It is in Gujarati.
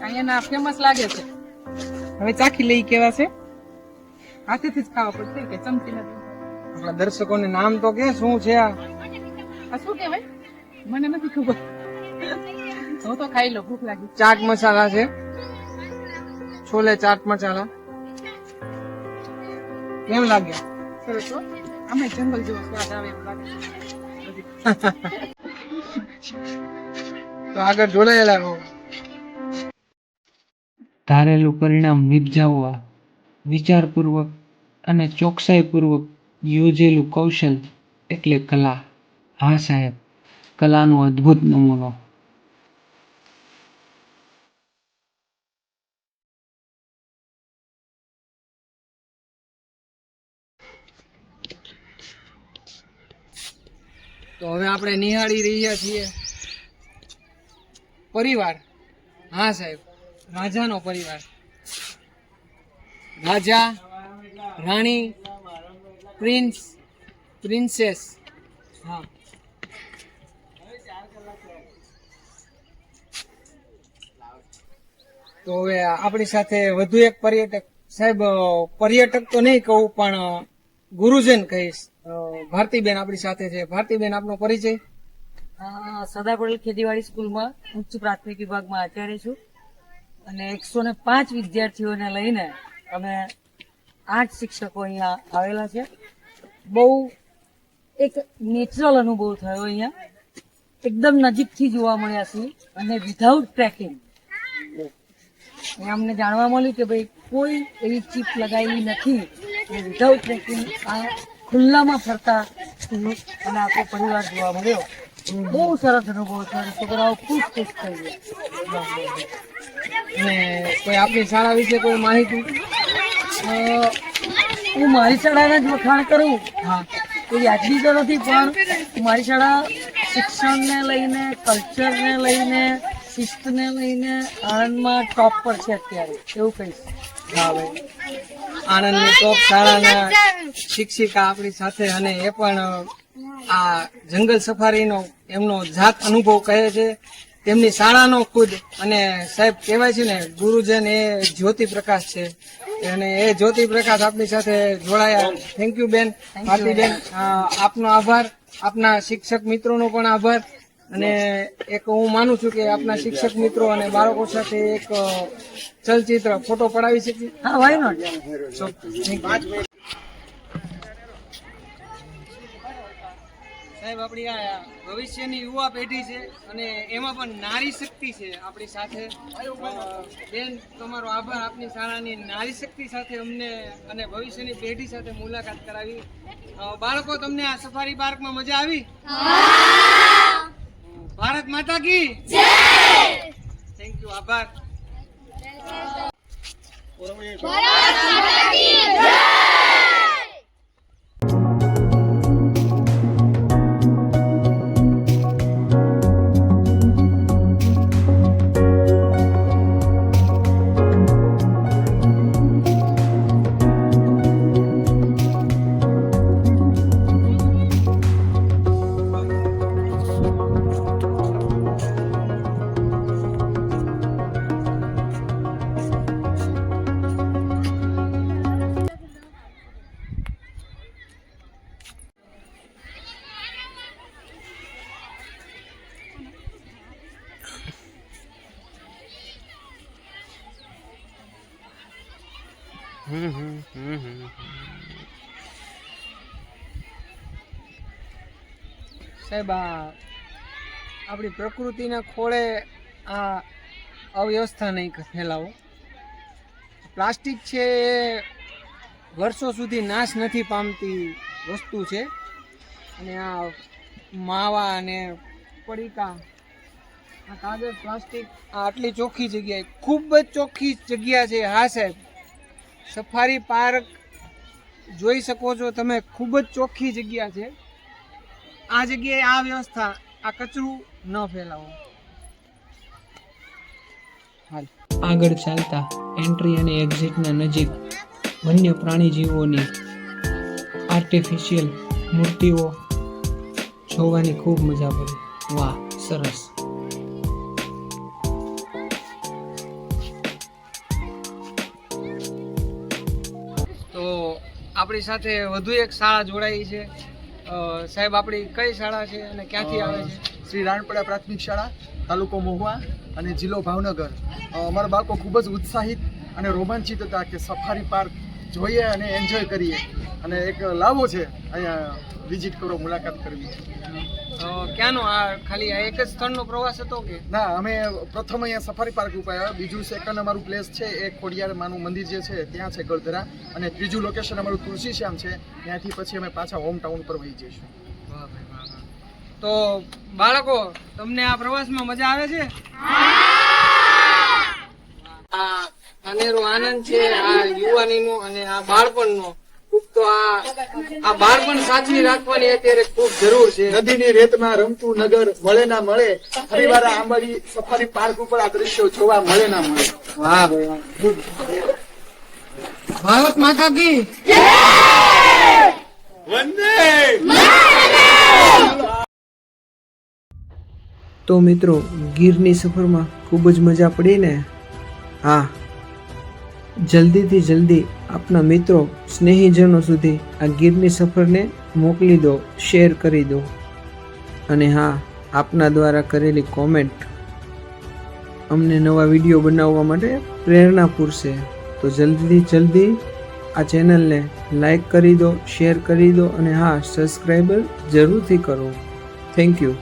અહીંયાના ફેમસ લાગે છે. હવે ચાખી લઈ કેવા છે. હાથેથી જ ખાવા પડશે કે ચમચી નથી. આપણા દર્શકોને નામ તો કે શું છે આ? આ શું કહેવાય મને નથી ખબર. હું તો ખાઈ લો, ભૂખ લાગી. ચાટ મસાલા છે, છોલે ચાટ મસાલા. કેમ લાગ્યા? સરસ હો. આમે જંગલ જેવો સ્વાદ આવે એવું લાગે. તો આગળ જોડાયેલા રહો. ધારેલું પરિણામ નિપજાવવા વિચારપૂર્વક અને ચોકસાઈપૂર્વક યોજેલું કૌશલ એટલે કલા. હા સાહેબ, કલાનો અદ્ભુત નમૂનો. તો હવે આપણે નિહાળી રહ્યા છીએ પરિવાર. હા સાહેબ, રાજાનો પરિવાર. રાજા, રાણી, પ્રિન્સ, પ્રિન્સેસ. હા, તો હવે આપણી સાથે વધુ એક પર્યટક. સાહેબ, પર્યટક તો નહીં કહું પણ ગુરુજન કહીશ. ભારતીબેન આપણી સાથે છે. ભારતીબેન, આપનો પરિચય? સરદાર પટેલ ખેતીવાડી સ્કૂલમાં ઉચ્ચ પ્રાથમિક વિભાગમાં આચાર્ય છું અને 105 વિદ્યાર્થીઓને લઈને અમે 8 શિક્ષકો અહીંયા આવેલા છે. બહુ એક નેચરલ અનુભવ થયો. અહીંયા એકદમ નજીકથી જોવા મળ્યા છે અને વિધાઉટ ટ્રેકિંગ. અમને જાણવા મળ્યું કે ભાઈ કોઈ એવી ચીપ લગાવેલી નથી. વિધાઉટ ટ્રેકિંગ આ ખુલ્લામાં ફરતા અને આખો પરિવાર જોવા મળ્યો. બહુ સરસ અનુભવ છે. છોકરાઓ ખુશ થઈ ગયા. અને કોઈ આપણી શાળા વિશે કોઈ માહિતી? હું મારી શાળાના જ વખાણ કરું. હા, કોઈ યાદગી તો નથી પણ મારી શાળા શિક્ષણને લઈને, કલ્ચરને લઈને, શિસ્તને લઈને આણંદમાં ટોપ પર છે અત્યારે, એવું કહીશ. હા ભાઈ, આણંદની ટોપ શાળાના શિક્ષિકા આપણી સાથે, અને એ પણ આ જંગલ સફારીનો એમનો જાત અનુભવ કહે છે, તેમની શાળાનો ખુદ. અને સાહેબ, કહેવાય છે ને, ગુરુજન એ જ્યોતિ પ્રકાશ છે, અને એ જ્યોતિ પ્રકાશ આપણી સાથે જોડાયા. થેન્ક યુ બેન, ભારતીબેન. આપનો આભાર. આપના શિક્ષક મિત્રોનો પણ આભાર. અને એક હું માનું છું કે આપના શિક્ષક મિત્રો અને બાળકો સાથે એક ચલચિત્ર ફોટો પડાવી શકીએ. હા, વાય નોટ. સાહેબ, આપણી આ ભવિષ્યની યુવા પેઢી છે અને એમાં પણ નારી શક્તિ છે આપણી સાથે. બેન, તમારો આભાર. આપની શાળાની નારી શક્તિ સાથે અમને અને ભવિષ્યની પેઢી સાથે મુલાકાત કરાવી. બાળકો, તમને આ સફારી પાર્કમાં મજા આવી? ભારત માતા કી જય. થેન્ક યુ, આભાર. ભારત માતા કી જય. સાહેબ, આપણી પ્રકૃતિના ખોળે આ અવ્યવસ્થા નહીં ફેલાવો. પ્લાસ્ટિક છે એ વર્ષો સુધી નાશ નથી પામતી વસ્તુ છે, અને આ માવા અને પડીકા, આ કાગળ, પ્લાસ્ટિક, આટલી ચોખ્ખી જગ્યાએ, ખૂબ જ ચોખ્ખી જગ્યા છે. હા સાહેબ, સફારી પાર્ક જોઈ શકો છો તમે, ખૂબ જ ચોખ્ખી જગ્યા છે. આ જગ્યાએ આ વ્યવસ્થા, આ કચરું ન ફેલાવો. હાલ આગળ ચાલતા એન્ટ્રી અને એક્ઝિટના નજીક વન્ય પ્રાણી જીવોની આર્ટિફિશિયલ મૂર્તિઓ જોવાની ખૂબ મજા પડે. વાહ, સરસ. તો આપણી સાથે વધુ એક શાળા જોડાઈ છે. સાહેબ, આપણી કઈ શાળા છે અને ક્યાંથી આવે છે? શ્રી રાણપડા પ્રાથમિક શાળા, તાલુકો મહુવા અને જિલ્લો ભાવનગર. અમારા બાળકો ખૂબ જ ઉત્સાહિત અને રોમાંચિત હતા કે સફારી પાર્ક જોઈએ અને એન્જોય કરીએ, અને એક લાવો છે અહીંયા વિઝિટ કરો, મુલાકાત કરવી. ક્યાંનો આ ખાલી આ એક જ સ્થળનો પ્રવાસ હતો કે? ના, અમે પ્રથમ અહીંયા સફારી પાર્ક ઉપર આવ્યા, બીજું સેકન્ડ અમારું પ્લેસ છે એ ખોડિયાર માનું મંદિર જે છે ત્યાં છે ગળધરા, અને ત્રીજું લોકેશન અમારું તુલસી શ્યામ છે. ત્યાંથી પછી અમે પાછા હોમ ટાઉન પર વહી જઈશું. વાહ ભાઈ વાહ વાહ. તો બાળકો, તમને આ પ્રવાસમાં મજા આવે છે? આ અનેરો આનંદ છે આ યુવાનીનો અને આ બાળપણનો. તો આ બાળપણ સાચવી રાખવાની અત્યારે ખૂબ જરૂર છે. નદીની રેતમાં રમતું નગર મળે ના મળે, ફરીવાર આંબાડી સફારી પાર્ક ઉપર આ દ્રશ્યો જોવા મળે ના મળે. વાહ ભાઈ વાહ. ભારત માતા કી તો મિત્રો, ગીરની સફરમાં ખૂબ જ મજા પડી ને? હા, જલ્દીથી જલ્દી આપના મિત્રો સ્નેહીજનો સુધી આ ગીરની સફરને મોકલી દો, શેર કરી દો. અને હા, આપના દ્વારા કરેલી કોમેન્ટ અમને નવા વિડીયો બનાવવા માટે પ્રેરણા પૂરશે. તો જલ્દીથી જલ્દી આ ચેનલને લાઈક કરી દો, શેર કરી દો, અને હા, સબસ્ક્રાઈબર જરૂરથી કરો. Thank you.